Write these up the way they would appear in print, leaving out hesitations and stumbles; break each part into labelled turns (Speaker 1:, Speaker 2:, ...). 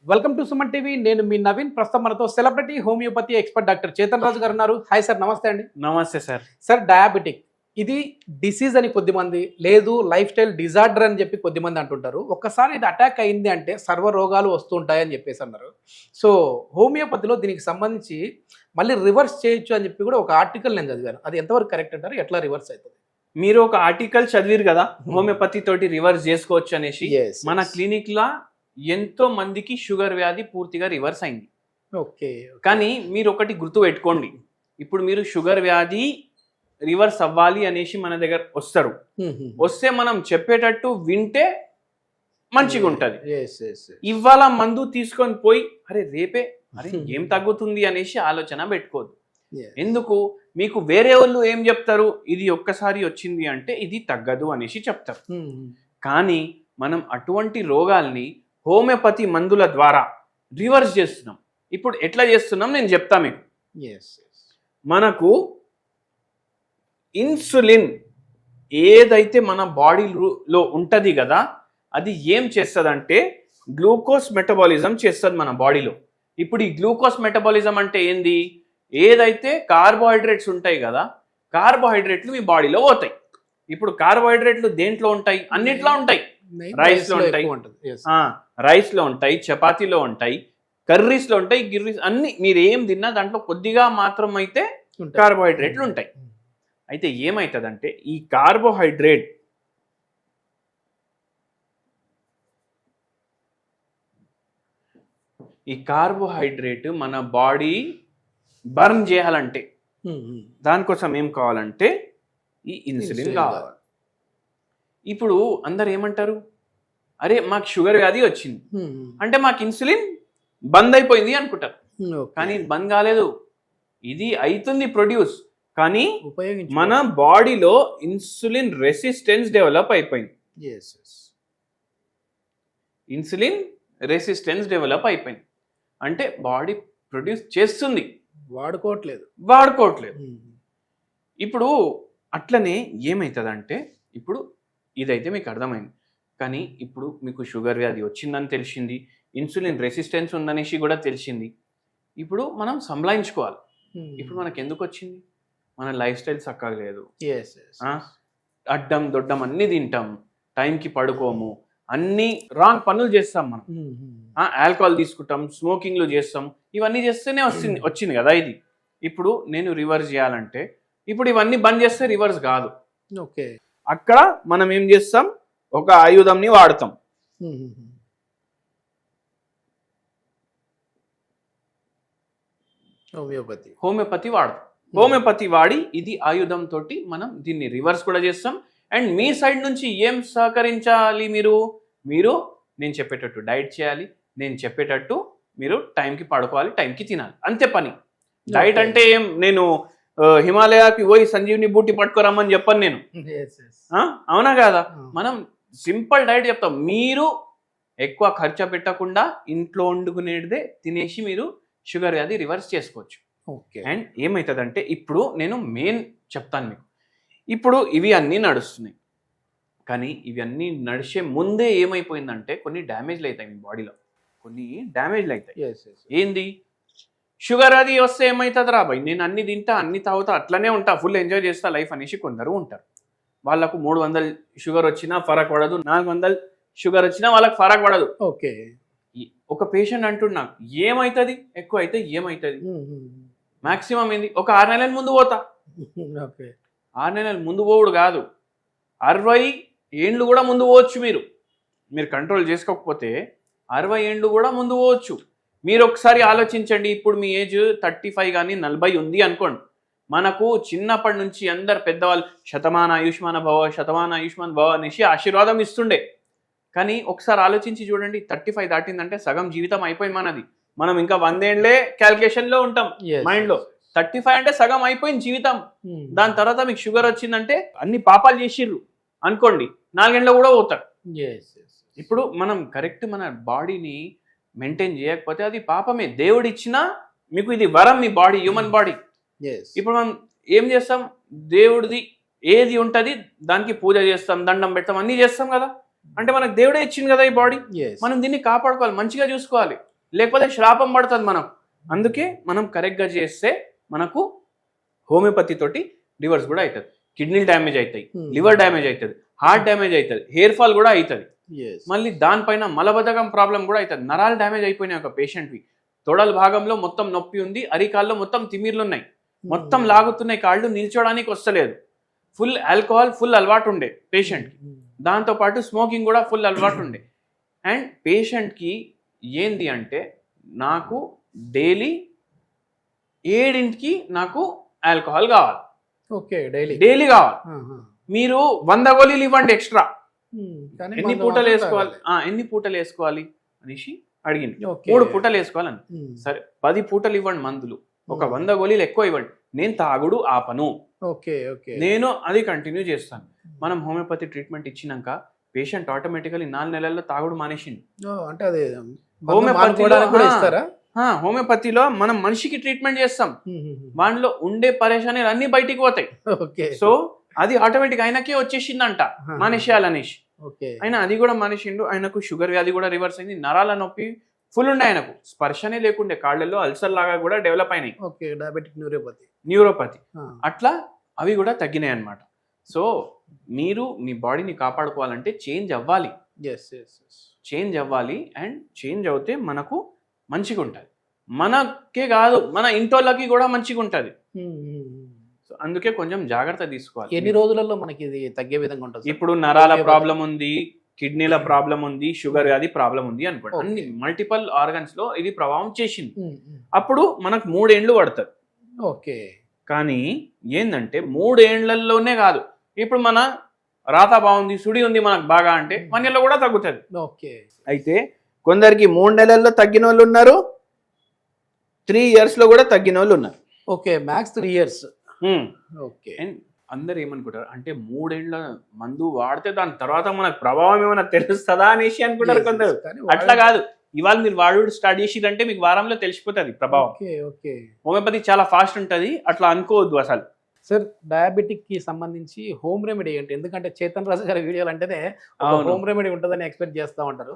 Speaker 1: Welcome to Suman TV. నేను మీ నవీన్. ప్రస్తుతం మనతో celebrity homeopathy expert doctor Chetan Raju garu ఉన్నారు. హాయ్ సార్, నమస్తే అండి.
Speaker 2: నమస్తే సార్.
Speaker 1: సార్, డయాబెటిక్ ఇది డిసీజ్ అని కొద్దిమంది, లేదు లైఫ్ స్టైల్ డిజార్డర్ అని చెప్పి కొద్దిమంది అంటుంటారు. ఒక్కసారి ఇది అటాక్ అయింది అంటే సర్వ రోగాలు వస్తుంటాయని చెప్పేసి అన్నారు. సో హోమియోపతిలో దీనికి సంబంధించి మళ్ళీ రివర్స్ చేయొచ్చు అని చెప్పి కూడా ఒక ఆర్టికల్ నేను చదివాను. అది ఎంతవరకు కరెక్ట్ అంటారు? ఎట్లా రివర్స్ అవుతుంది?
Speaker 2: మీరు ఒక ఆర్టికల్ చదివారు కదా, హోమియోపతి తోటి రివర్స్ చేసుకోవచ్చు అనేసి. మన క్లినిక్ లా ఎంతో మందికి షుగర్ వ్యాధి పూర్తిగా రివర్స్ అయింది.
Speaker 1: ఓకే,
Speaker 2: కానీ మీరు ఒకటి గుర్తు పెట్టుకోండి, ఇప్పుడు మీరు షుగర్ వ్యాధి రివర్స్ అవ్వాలి అనేసి మన దగ్గర వస్తారు. వస్తే మనం చెప్పేటట్టు వింటే మంచిగా ఉంటది. ఇవాళ మందు తీసుకొని పోయి అరే రేపే అరే ఏం తగ్గుతుంది అనేసి ఆలోచన పెట్టుకోదు. ఎందుకు? మీకు వేరే వాళ్ళు ఏం చెప్తారు, ఇది ఒక్కసారి వచ్చింది అంటే ఇది తగ్గదు అనేసి చెప్తారు. కానీ మనం అటువంటి రోగాల్ని హోమియోపతి మందుల ద్వారా రివర్స్ చేస్తున్నాం. ఇప్పుడు ఎట్లా చేస్తున్నాం నేను చెప్తా మీకు. మనకు ఇన్సులిన్ ఏదైతే మన బాడీలో ఉంటుంది కదా, అది ఏం చేస్తుందంటే గ్లూకోజ్ మెటబాలిజం చేస్తుంది మన బాడీలో. ఇప్పుడు ఈ గ్లూకోజ్ మెటబాలిజం అంటే ఏంది? ఏదైతే కార్బోహైడ్రేట్స్ ఉంటాయి కదా, కార్బోహైడ్రేట్లు మీ బాడీలో పోతాయి. ఇప్పుడు కార్బోహైడ్రేట్లు దేంట్లో ఉంటాయి? అన్నిట్లో ఉంటాయి. రైస్ లో ఉంటాయి, రైస్ లో ఉంటాయి, చపాతీలో ఉంటాయి, కర్రీస్ లో ఉంటాయి, గిర్రీస్ అన్ని మీరు ఏం తిన్నా దాంట్లో కొద్దిగా మాత్రం అయితే కార్బోహైడ్రేట్లు ఉంటాయి. అయితే ఏమవుతుందంటే ఈ కార్బోహైడ్రేట్ మన బాడీ బర్న్ చేయాలంటే దానికోసం ఏం కావాలంటే ఈ ఇన్సులిన్ కావాలి. ఇప్పుడు అందరు ఏమంటారు, అరే మాకు షుగర్ వ్యాధి వచ్చింది అంటే మాకు ఇన్సులిన్ బంద్ అయిపోయింది అనుకుంటారు. కానీ బంద్ కాలేదు, ఇది అవుతుంది ప్రొడ్యూస్. కానీ మన బాడీలో ఇన్సులిన్ రెసిస్టెన్స్ డెవలప్ అయిపోయింది. ఇన్సులిన్ రెసిస్టెన్స్ డెవలప్ అయిపోయింది అంటే బాడీ ప్రొడ్యూస్ చేస్తుంది, వాడుకోవట్లేదు. ఇప్పుడు అట్లనే ఏమవుతుందంటే, ఇప్పుడు ఇదైతే మీకు అర్థమైంది, కానీ ఇప్పుడు మీకు షుగర్ వ్యాధి వచ్చిందని తెలిసింది, ఇన్సులిన్ రెసిస్టెన్స్ ఉందనేసి కూడా తెలిసింది. ఇప్పుడు మనం సంభాయించుకోవాలి. ఇప్పుడు మనకు ఎందుకు వచ్చింది? మన లైఫ్ స్టైల్ చక్కగా లేదు, అడ్డం దొడ్డం అన్ని తింటాం, టైంకి పడుకోము, అన్ని రాంగ్ పనులు చేస్తాం. మనం ఆల్కహాల్ తీసుకుంటాం, స్మోకింగ్లు చేస్తాం, ఇవన్నీ చేస్తేనే వచ్చింది కదా ఇది. ఇప్పుడు నేను రివర్స్ చేయాలంటే ఇప్పుడు ఇవన్నీ బంద్ చేస్తే రివర్స్ కాదు. అక్కడ మనం ఏం చేస్తాం, ఒక ఆయుధంని వాడతాం. హోమియోపతి వాడతాం. హోమియోపతి వాడి ఇది ఆయుధం తోటి మనం దీన్ని రివర్స్ కూడా చేస్తాం. అండ్ మీ సైడ్ నుంచి ఏం సహకరించాలి? మీరు నేను చెప్పేటట్టు డైట్ చేయాలి, నేను చెప్పేటట్టు మీరు టైంకి పడుకోవాలి, టైంకి తినాలి, అంతే పని. డైట్ అంటే ఏం నేను హిమాలయాకి పోయి సంజీవిని బూటి పట్టుకోరమ్మని చెప్పను నేను, అవునా కదా? మనం సింపుల్ డైట్ చెప్తాం. మీరు ఎక్కువ ఖర్చు పెట్టకుండా ఇంట్లో వండుకునేదే తినేసి మీరు షుగర్ వ్యాధి రివర్స్ చేసుకోవచ్చు. అండ్ ఏమవుతుందంటే ఇప్పుడు నేను మెయిన్ చెప్తాను మీకు. ఇప్పుడు ఇవి అన్నీ నడుస్తున్నాయి, కానీ ఇవి అన్నీ నడిచే ముందే ఏమైపోయిందంటే కొన్ని డ్యామేజ్లు అవుతాయి మీ బాడీలో, కొన్ని డ్యామేజ్లు అవుతాయి. ఏంది? షుగర్ అది వస్తే ఏమవుతుంది రా భయ్, నేను అన్ని తింటా, అన్ని తాగుతా, అట్లనే ఉంటా, ఫుల్ ఎంజాయ్ చేస్తా లైఫ్ అనేసి కొందరు ఉంటారు. వాళ్ళకు 300 షుగర్ వచ్చినా ఫరక్ పడదు, 400 షుగర్ వచ్చినా వాళ్ళకి ఫరక్ పడదు.
Speaker 1: ఓకే,
Speaker 2: ఒక పేషెంట్ అంటున్నా ఏమవుతుంది, ఎక్కువ అయితే ఏమవుతుంది, మాక్సిమం ఏంది, ఒక 6 నెలల ముందు పోతా. 6 నెలల ముందు పోవుడు కాదు, 60 ఏండ్లు కూడా ముందు పోవచ్చు. మీరు కంట్రోల్ చేసుకోకపోతే 60 ఏండ్లు కూడా ముందు పోవచ్చు. మీరు ఒకసారి ఆలోచించండి. ఇప్పుడు మీ ఏజ్ 35 కానీ 40 ఉంది అనుకోండి. మనకు చిన్నప్పటి నుంచి అందరు పెద్దవాళ్ళు శతమాన ఆయుష్మాన్ భవ అనేసి ఆశీర్వాదం ఇస్తుండే. కానీ ఒకసారి ఆలోచించి చూడండి, 35 దాటిందంటే సగం జీవితం అయిపోయింది మనది. మనం ఇంకా 100 ఏండ్లే క్యాల్కులేషన్లో ఉంటాం మైండ్లో. 35 అంటే సగం అయిపోయింది జీవితం. దాని తర్వాత మీకు షుగర్ వచ్చిందంటే అన్ని పాపాలు చేసిర్రు అనుకోండి, 4 ఏండ్లో కూడా పోతారు. ఇప్పుడు మనం కరెక్ట్ మన బాడీని మెయింటైన్ చేయకపోతే అది పాపమే. దేవుడు ఇచ్చినా మీకు ఇది వరం, మీ బాడీ, హ్యూమన్ బాడీ. ఇప్పుడు మనం ఏం చేస్తాం, దేవుడిది ఏది ఉంటుంది దానికి పూజ చేస్తాం, దండం పెడతాం, అన్నీ చేస్తాం కదా. అంటే మనకు దేవుడే ఇచ్చింది కదా ఈ బాడీ, మనం దీన్ని కాపాడుకోవాలి, మంచిగా చూసుకోవాలి. లేకపోతే శ్రాపం పడుతుంది మనకు. అందుకే మనం కరెక్ట్గా చేస్తే మనకు హోమియోపతి తోటి రివర్స్ కూడా అవుతుంది. కిడ్నీలు డ్యామేజ్ అవుతాయి, లివర్ డ్యామేజ్ అవుతుంది, హార్ట్ డ్యామేజ్ అవుతుంది, హెయిర్ ఫాల్ కూడా అవుతుంది. మళ్ళీ దానిపైన మలబద్ధకం ప్రాబ్లం కూడా అవుతుంది. నరాలు డ్యామేజ్ అయిపోయినాయి ఒక పేషెంట్వి. తొడల భాగంలో మొత్తం నొప్పి ఉంది, అరికాల్లో మొత్తం తిమ్మిర్లు ఉన్నాయి, మొత్తం లాగుతున్నాయి, కాళ్ళు నిల్చోడానికి వస్తలేదు. ఫుల్ ఆల్కహాల్ ఫుల్ అలవాటు ఉండే పేషెంట్కి, దాంతోపాటు స్మోకింగ్ కూడా ఫుల్ అలవాటు ఉండే. అండ్ పేషెంట్కి ఏంది అంటే నాకు డైలీ 7కి నాకు ఆల్కహాల్ కావాలి.
Speaker 1: ఓకే, డైలీ
Speaker 2: కావాలి. మీరు 100 గోళీలు ఇవ్వండి ఎక్స్ట్రా, ఎన్ని పూటలు వేసుకోవాలి అనేసి అడిగింది. 3 పూటలు వేసుకోవాలని. సరే 10 పూటలు ఇవ్వండి మందులు, ఒక 100 గోళీలు ఎక్కువ ఇవ్వండి, నేను తాగుడు ఆపను. నేను అది కంటిన్యూ చేస్తాను. మనం హోమియోపతి ట్రీట్మెంట్ ఇచ్చినాక పేషెంట్ ఆటోమేటికలీ 4 నెలల్లో తాగుడు మానేసింది.
Speaker 1: అంటే అదే
Speaker 2: హోమియోపతిలో మనం మనిషికి ట్రీట్మెంట్ చేస్తాం, వాటిలో ఉండే పరేషానీలు అన్ని బయటికి పోతాయి. సో అది ఆటోమేటిక్ ఆయనకే వచ్చేసిందంట మానేసేయాలనేసి. ఆయన అది కూడా మానేసిండు. ఆయనకు షుగర్ వ్యాధి కూడా రివర్స్ అయింది, నరాల నొప్పి ఫుల్ ఉండే, ఆయనకు స్పర్శనే లేకుండే, కాళ్ళల్లో అల్సర్ లాగా కూడా డెవలప్ అయినాయి,
Speaker 1: డయాబెటిక్
Speaker 2: న్యూరోపతి అట్లా అవి కూడా తగ్గినాయి అన్నమాట. సో మీరు మీ బాడీని కాపాడుకోవాలంటే చేంజ్ అవ్వాలి, చేంజ్ అవ్వాలి. అండ్ చేంజ్ అవుతే మనకు మంచిగా ఉంటుంది, మనకే కాదు మన ఇంటోళ్ళకి కూడా మంచిగా ఉంటుంది. సో అందుకే కొంచెం జాగ్రత్త తీసుకోవాలి.
Speaker 1: ఎన్ని రోజులలో మనకి ఇది తగ్గే విధంగా ఉంటుంది?
Speaker 2: ఇప్పుడు నరాల ప్రాబ్లం ఉంది, కిడ్నీల ప్రాబ్లం ఉంది, షుగర్ వ్యాధి ప్రాబ్లం ఉంది అనుకోండి, అన్ని మల్టిపల్ ఆర్గన్స్ లో ఇది ప్రభావం చేసింది. అప్పుడు మనకు 3 ఏళ్ళు పడుతుంది.
Speaker 1: ఓకే,
Speaker 2: కానీ ఏంటంటే 3 ఏళ్లలోనే కాదు, ఇప్పుడు మన రాత బాగుంది, సుడి ఉంది మనకు బాగా అంటే 1 yearలో కూడా తగ్గుతుంది.
Speaker 1: ఓకే,
Speaker 2: అయితే కొందరికి 3 నెలల్లో తగ్గిన వాళ్ళు ఉన్నారు, 3 years లో కూడా తగ్గిన వాళ్ళు ఉన్నారు.
Speaker 1: Okay, max 3 years.
Speaker 2: Okay, and అందరు ఏమనుకుంటారు అంటే 3 ఏళ్ల మందు వాడితే దాని తర్వాత మనకు ప్రభావం ఏమైనా తెలుస్తుందా అనేసి అనుకుంటారు కొందరు. అట్లా కాదు, ఇవాళ మీరు వాడు స్టార్ట్ చేసిరంటే మీకు వారంలో తెలిసిపోతుంది ప్రభావం. హోమియోపతి చాలా ఫాస్ట్ ఉంటుంది, అట్లా అనుకోవద్దు అసలు.
Speaker 1: సార్, డయాబెటిక్ కి సంబంధించి హోమ్ రెమెడీ ఏంటి? ఎందుకంటే చేతన్ రాజు గారి వీడియోలు అంటేనే హోమ్ రెమెడీ ఉంటుందని ఎక్స్పెక్ట్ చేస్తూ ఉంటారు.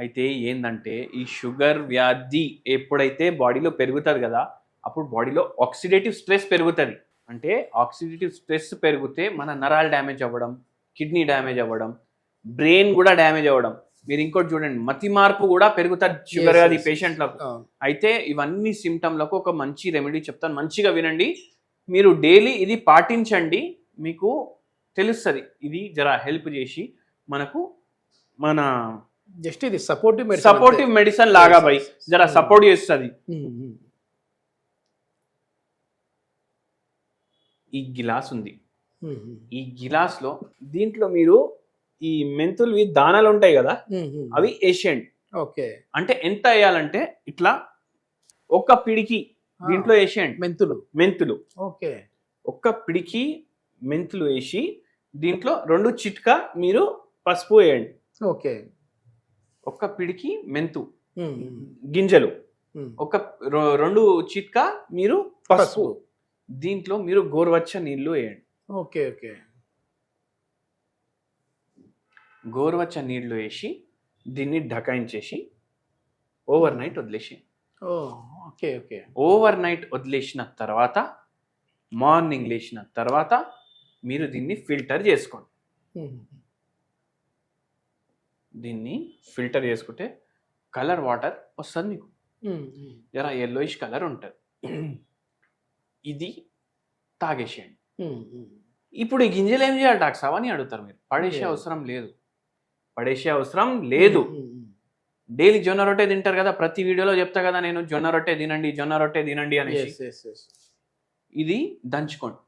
Speaker 2: అయితే ఏంటంటే ఈ షుగర్ వ్యాధి ఎప్పుడైతే బాడీలో పెరుగుతుంది కదా, అప్పుడు బాడీలో ఆక్సిడేటివ్ స్ట్రెస్ పెరుగుతుంది. అంటే ఆక్సిడేటివ్ స్ట్రెస్ పెరిగితే మన నరాలు డ్యామేజ్ అవ్వడం, కిడ్నీ డ్యామేజ్ అవ్వడం, బ్రెయిన్ కూడా డ్యామేజ్ అవ్వడం. మీరు ఇంకోటి చూడండి, మతి మార్పు కూడా పెరుగుతుంది షుగర్ వ్యాధి పేషెంట్లకు. అయితే ఇవన్నీ సిమ్టమ్లకు ఒక మంచి రెమెడీ చెప్తాను, మంచిగా వినండి. మీరు డైలీ ఇది పాటించండి, మీకు తెలుస్తుంది. ఇది జర హెల్ప్ చేసి మనకు మన
Speaker 1: జస్ట్ ఇది
Speaker 2: సపోర్టివ్ మెడిసిన్ లాగా బై జర సపోర్ట్ చేస్తుంది. ఈ గిలాస్ ఉంది, ఈ గిలాస్ లో దీంట్లో మీరు ఈ మెంతులు దానాలు ఉంటాయి కదా, అవి వేసేయండి.
Speaker 1: ఓకే,
Speaker 2: అంటే ఎంత వేయాలంటే ఇట్లా ఒక పిడికి దీంట్లో వేసేయండి మెంతులు.
Speaker 1: ఓకే,
Speaker 2: ఒక్క పిడికి మెంతులు వేసి దీంట్లో 2 చిట్కా మీరు పసుపు వేయండి.
Speaker 1: ఓకే,
Speaker 2: ఒక్క పిడికి మెంతు గింజలు, ఒక 2 చిట్కా మీరు పసుపు, దీంట్లో మీరు గోరువెచ్చ నీళ్లు వేయండి.
Speaker 1: ఓకే ఓకే,
Speaker 2: గోరువెచ్చ నీళ్లు వేసి దీన్ని ఢకాయించేసి ఓవర్ నైట్ వదిలేసి,
Speaker 1: ఓకే ఓకే,
Speaker 2: ఓవర్ నైట్ వదిలేసిన తర్వాత మార్నింగ్ లేచిన తర్వాత మీరు దీన్ని ఫిల్టర్ చేసుకోండి. దీన్ని ఫిల్టర్ చేసుకుంటే కలర్ వాటర్ వస్తుంది మీకు, జరా ఎల్లోయిష్ కలర్ ఉంటుంది. ఇది తాగేసేయండి. ఇప్పుడు ఈ గింజలు ఏం చేయాలి డాక్టర్ సాబ్ అని అడుగుతారు మీరు. పడేసే అవసరం లేదు. డైలీ జొన్న రొట్టె తింటారు కదా, ప్రతి వీడియోలో చెప్తా కదా నేను, జొన్న రొట్టె తినండి అనేసి. ఇది దంచుకోండి.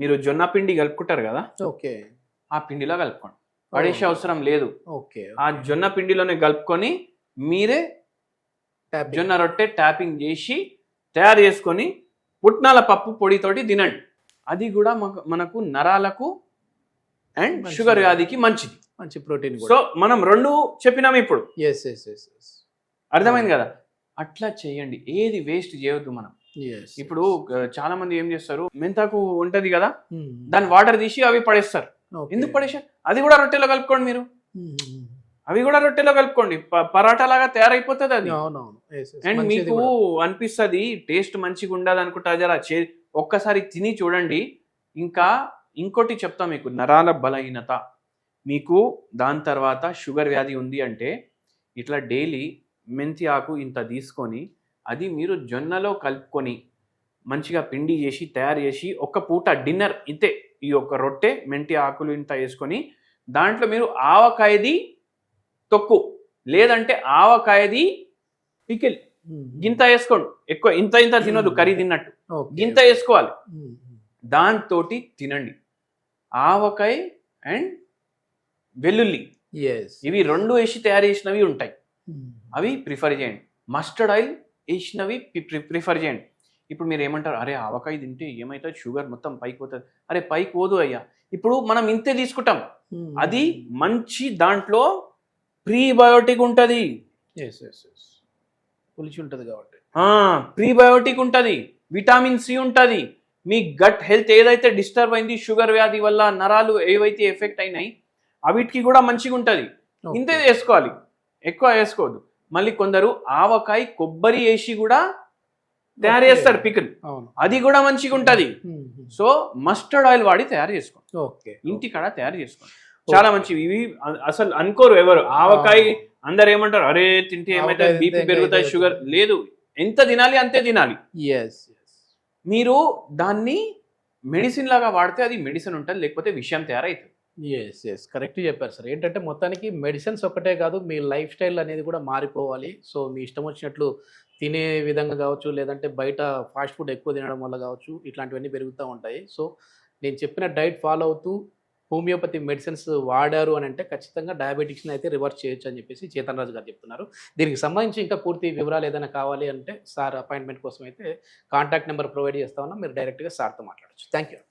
Speaker 2: మీరు జొన్న పిండి కలుపుకుంటారు కదా,
Speaker 1: ఓకే,
Speaker 2: ఆ పిండిలో కలుపుకోండి. పడేసే అవసరం లేదు.
Speaker 1: ఓకే,
Speaker 2: ఆ జొన్న పిండిలోనే కలుపుకొని మీరే జొన్న రొట్టె ట్యాపింగ్ చేసి తయారు చేసుకొని పుట్నాల పప్పు పొడితోటి తినండి. అది కూడా మనకు నరాలకు అండ్ షుగర్ వ్యాధికి మంచిది,
Speaker 1: మంచి ప్రోటీన్.
Speaker 2: సో మనం 2 చెప్పినాము ఇప్పుడు. అర్థమైంది కదా, అట్లా చేయండి. ఏది వేస్ట్ చేయొద్దు మనం. ఇప్పుడు చాలా మంది ఏం చేస్తారు, మెంతాకు ఉంటది కదా, దాని వాటర్ తీసి అవి పడేస్తారు. ఎందుకు పడేసారు? అది కూడా రొట్టెలో కలుపుకోండి మీరు. అవి కూడా రొట్టెలో కలుపుకోండి, పరాటా లాగా తయారైపోతుంది అది.
Speaker 1: అవునవును.
Speaker 2: అండ్ మీకు అనిపిస్తుంది టేస్ట్ మంచిగా ఉండదు అనుకుంటా, జరా ఒక్కసారి తిని చూడండి. ఇంకా ఇంకోటి చెప్తా మీకు, నరాల బలహీనత మీకు, దాని తర్వాత షుగర్ వ్యాధి ఉంది అంటే ఇట్లా డైలీ మెంతి ఆకు ఇంత తీసుకొని అది మీరు జొన్నలో కలుపుకొని మంచిగా పిండి చేసి తయారు చేసి ఒక పూట డిన్నర్ ఇంతే, ఈ ఒక రొట్టె మెంతి ఆకులు ఇంత వేసుకొని దాంట్లో మీరు ఆవకాయది తొక్కు లేదంటే ఆవకాయది పికిల్ గింత వేసుకోండి, ఎక్కువ ఇంత ఇంత తినదు కర్రీ తిన్నట్టు, గింత వేసుకోవాలి, దాంతో తినండి. ఆవకాయ అండ్ వెల్లుల్లి ఇవి రెండు వేసి తయారు చేసినవి ఉంటాయి, అవి ప్రిఫర్ చేయండి. మస్టర్డ్ ఆయిల్ వేసినవి ప్రిఫర్ చేయండి. ఇప్పుడు మీరు ఏమంటారు, అరే ఆవకాయ తింటే ఏమవుతుంది, షుగర్ మొత్తం పైకి పోతుంది. అరే పైకి పోదు అయ్యా, ఇప్పుడు మనం ఇంతే తీసుకుంటాం, అది మంచి దాంట్లో ప్రీబయోటిక్ ఉంటుంది,
Speaker 1: పులిచి ఉంటుంది కాబట్టి
Speaker 2: ప్రీబయోటిక్ ఉంటుంది, విటమిన్ సి ఉంటుంది. మీ గట్ హెల్త్ ఏదైతే డిస్టర్బ్ అయింది షుగర్ వ్యాధి వల్ల, నరాలు ఏవైతే ఎఫెక్ట్ అయినాయి అవిటికి కూడా మంచిగా ఉంటుంది. ఇంతే వేసుకోవాలి, ఎక్కువ వేసుకోవద్దు. మళ్ళీ కొందరు ఆవకాయ కొబ్బరి వేసి కూడా తయారు చేస్తారు పికిల్, అది కూడా మంచిగా ఉంటుంది. సో మస్టర్డ్ ఆయిల్ వాడి తయారు చేసుకోండి, ఇంటికాడ తయారు చేసుకోండి, చాలా మంచివి ఇవి. అసలు అనుకోరు ఎవరు, ఆవకాయ అందరు ఏమంటారు, అరే తింటే ఏమైతుంది, బీపీ పెరుగుతాయి, షుగర్ లేదు, ఎంత తినాలి అంతే తినాలి. మీరు దాన్ని మెడిసిన్ లాగా వాడితే అది మెడిసిన్ ఉంటుంది, లేకపోతే విషయం తయారవుతుంది.
Speaker 1: కరెక్ట్ చెప్పారు సార్. ఏంటంటే మొత్తానికి మెడిసిన్స్ ఒక్కటే కాదు, మీ లైఫ్ స్టైల్ అనేది కూడా మారిపోవాలి. సో మీ ఇష్టం వచ్చినట్లు తినే విధంగా కావచ్చు, లేదంటే బయట ఫాస్ట్ ఫుడ్ ఎక్కువ తినడం వల్ల కావచ్చు, ఇట్లాంటివన్నీ పెరుగుతూ ఉంటాయి. సో నేను చెప్పిన డైట్ ఫాలో అవుతూ హోమియోపతి మెడిసిన్స్ వాడారు అని అంటే ఖచ్చితంగా డయాబెటిక్స్ని అయితే రివర్స్ చేయొచ్చు అని చెప్పేసి చేతన్ రాజు గారు చెప్తున్నారు. దీనికి సంబంధించి ఇంకా పూర్తి వివరాలు ఏదైనా కావాలి అంటే సార్ అపాయింట్మెంట్ కోసం అయితే కాంటాక్ట్ నెంబర్ ప్రొవైడ్ చేస్తా ఉన్నా, మీరు డైరెక్ట్గా సార్తో మాట్లాడచ్చు. Thank you.